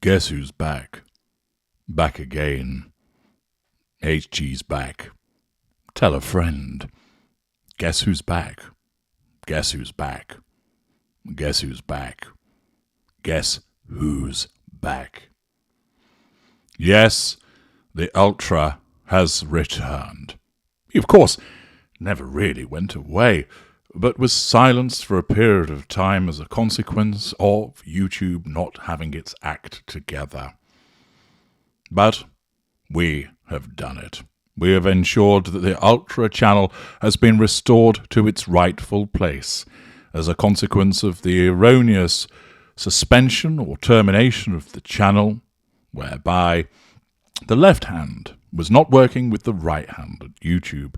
Guess who's back? Back again. HG's back. Tell a friend. Guess who's back? Guess who's back? Guess who's back? Guess who's back? Yes, the Ultra has returned. He, of course, never really went away, but was silenced for a period of time as a consequence of YouTube not having its act together. But we have done it. We have ensured that the Ultra channel has been restored to its rightful place as a consequence of the erroneous suspension or termination of the channel, whereby the left hand was not working with the right hand at YouTube,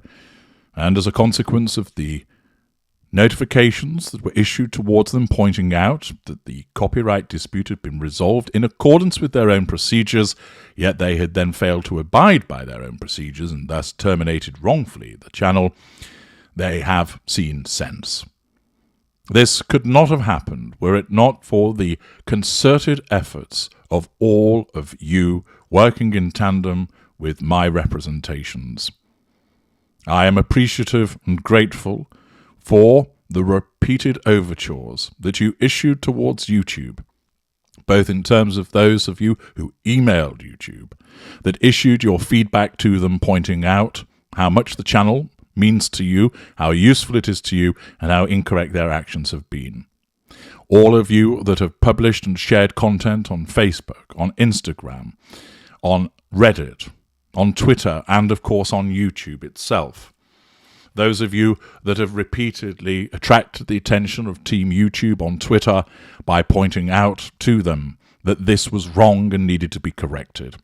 and as a consequence of the notifications that were issued towards them pointing out that the copyright dispute had been resolved in accordance with their own procedures, yet they had then failed to abide by their own procedures and thus terminated wrongfully the channel, they have seen sense. This could not have happened were it not for the concerted efforts of all of you working in tandem with my representations. I am appreciative and grateful for the repeated overtures that you issued towards YouTube, both in terms of those of you who emailed YouTube, that issued your feedback to them pointing out how much the channel means to you, how useful it is to you, and how incorrect their actions have been. All of you that have published and shared content on Facebook, on Instagram, on Reddit, on Twitter, and of course on YouTube itself. Those of you that have repeatedly attracted the attention of Team YouTube on Twitter by pointing out to them that this was wrong and needed to be corrected.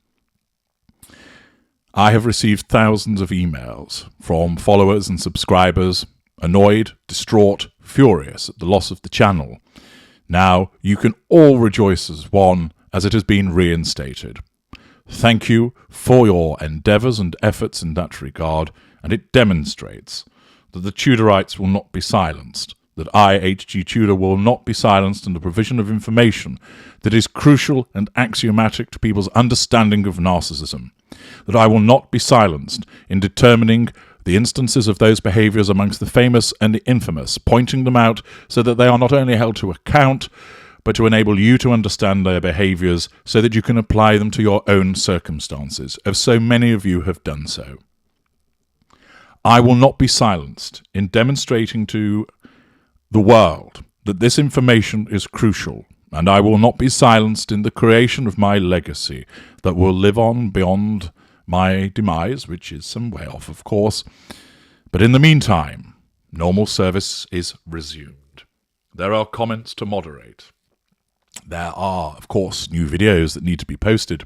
I have received thousands of emails from followers and subscribers, annoyed, distraught, furious at the loss of the channel. Now you can all rejoice as one, as it has been reinstated. Thank you for your endeavours and efforts in that regard, and it demonstrates that the Tudorites will not be silenced, that I, HG Tudor, will not be silenced in the provision of information that is crucial and axiomatic to people's understanding of narcissism, that I will not be silenced in determining the instances of those behaviours amongst the famous and the infamous, pointing them out so that they are not only held to account, but to enable you to understand their behaviours so that you can apply them to your own circumstances, as so many of you have done so. I will not be silenced in demonstrating to the world that this information is crucial, and I will not be silenced in the creation of my legacy that will live on beyond my demise, which is some way off, of course. But in the meantime, normal service is resumed. There are comments to moderate. There are, of course, new videos that need to be posted.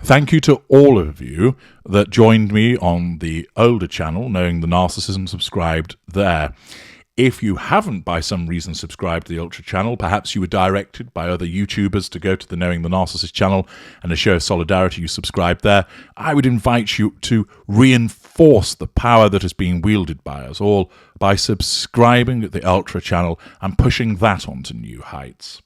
Thank you to all of you that joined me on the older channel, Knowing the Narcissism, subscribed there. If you haven't, by some reason, subscribed to the Ultra channel, perhaps you were directed by other YouTubers to go to the Knowing the Narcissist channel and a show of solidarity, you subscribed there, I would invite you to reinforce the power that is being wielded by us all by subscribing at the Ultra channel and pushing that onto new heights.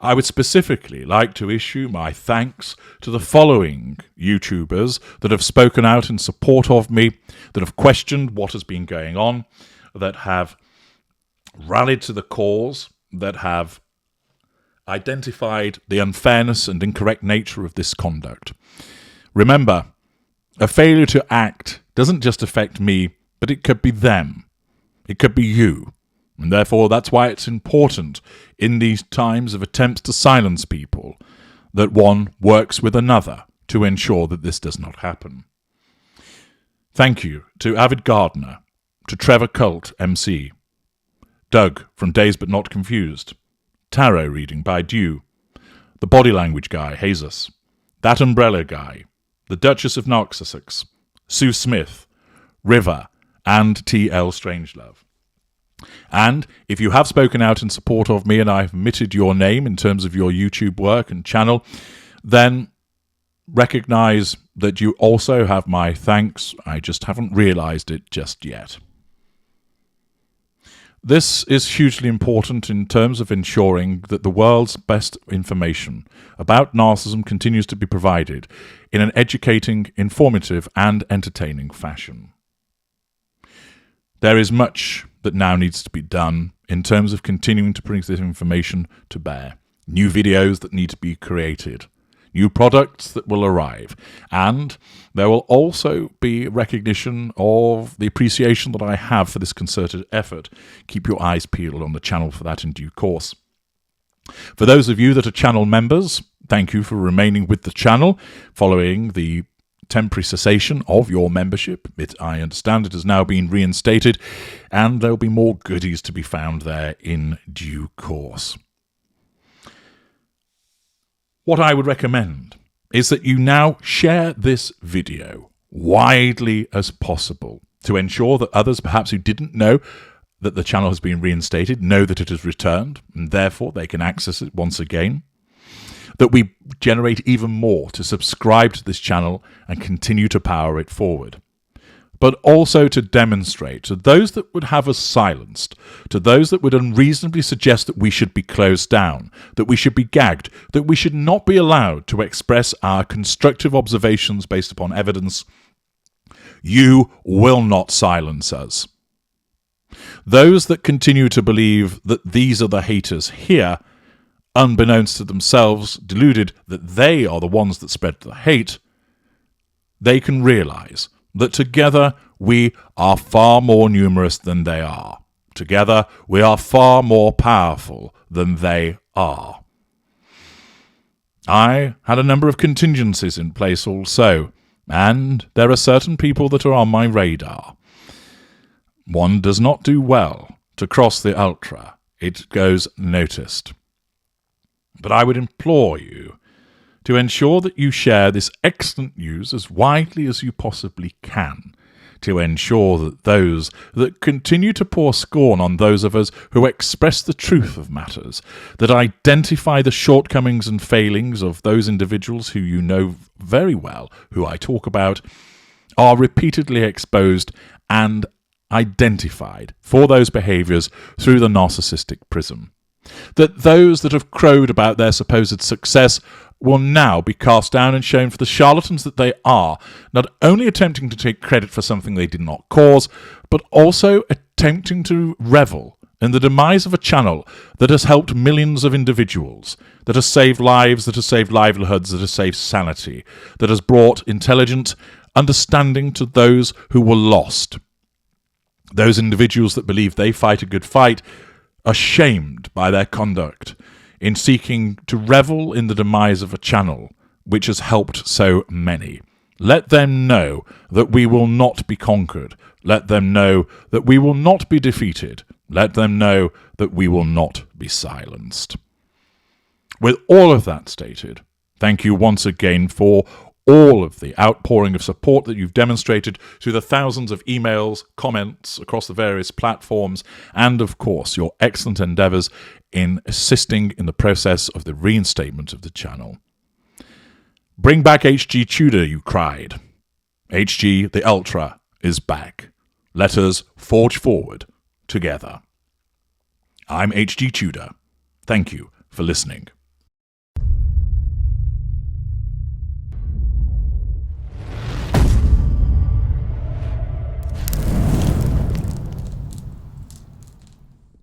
I would specifically like to issue my thanks to the following YouTubers that have spoken out in support of me, that have questioned what has been going on, that have rallied to the cause, that have identified the unfairness and incorrect nature of this conduct. Remember, a failure to act doesn't just affect me, but it could be them. It could be you. And therefore, that's why it's important in these times of attempts to silence people that one works with another to ensure that this does not happen. Thank you to Avid Gardener, to Trevor Cult, MC, Doug from Dazed But Not Confused, Tarot Reading by Dew, the Body Language Guy, Jesus, That Umbrella Guy, the Duchess of Narcissus, Sue Smith, River, and T.L. Strangelove. And if you have spoken out in support of me and I've omitted your name in terms of your YouTube work and channel, then recognize that you also have my thanks. I just haven't realized it just yet. This is hugely important in terms of ensuring that the world's best information about narcissism continues to be provided in an educating, informative, and entertaining fashion. There is much that now needs to be done in terms of continuing to bring this information to bear. New videos that need to be created, new products that will arrive, and there will also be recognition of the appreciation that I have for this concerted effort. Keep your eyes peeled on the channel for that in due course. For those of you that are channel members, thank you for remaining with the channel following the temporary cessation of your membership. I understand it has now been reinstated, and there'll be more goodies to be found there in due course. What I would recommend is that you now share this video widely as possible to ensure that others perhaps who didn't know that the channel has been reinstated know that it has returned, and therefore they can access it once again. That we generate even more to subscribe to this channel and continue to power it forward. But also to demonstrate to those that would have us silenced, to those that would unreasonably suggest that we should be closed down, that we should be gagged, that we should not be allowed to express our constructive observations based upon evidence, you will not silence us. Those that continue to believe that these are the haters here, unbeknownst to themselves, deluded that they are the ones that spread the hate, they can realize that together we are far more numerous than they are. Together we are far more powerful than they are. I had a number of contingencies in place also, and there are certain people that are on my radar. One does not do well to cross the ultra. It goes noticed. But I would implore you to ensure that you share this excellent news as widely as you possibly can, to ensure that those that continue to pour scorn on those of us who express the truth of matters, that identify the shortcomings and failings of those individuals who you know very well, who I talk about, are repeatedly exposed and identified for those behaviours through the narcissistic prism. That those that have crowed about their supposed success will now be cast down and shown for the charlatans that they are, not only attempting to take credit for something they did not cause, but also attempting to revel in the demise of a channel that has helped millions of individuals, that has saved lives, that has saved livelihoods, that has saved sanity, that has brought intelligent understanding to those who were lost. Those individuals that believe they fight a good fight are shamed by their conduct in seeking to revel in the demise of a channel which has helped so many. Let them know that we will not be conquered. Let them know that we will not be defeated. Let them know that we will not be silenced. With all of that stated, thank you once again for all of the outpouring of support that you've demonstrated through the thousands of emails, comments across the various platforms, and of course your excellent endeavours in assisting in the process of the reinstatement of the channel. Bring back HG Tudor, you cried. HG the Ultra is back. Let us forge forward together. I'm HG Tudor. Thank you for listening.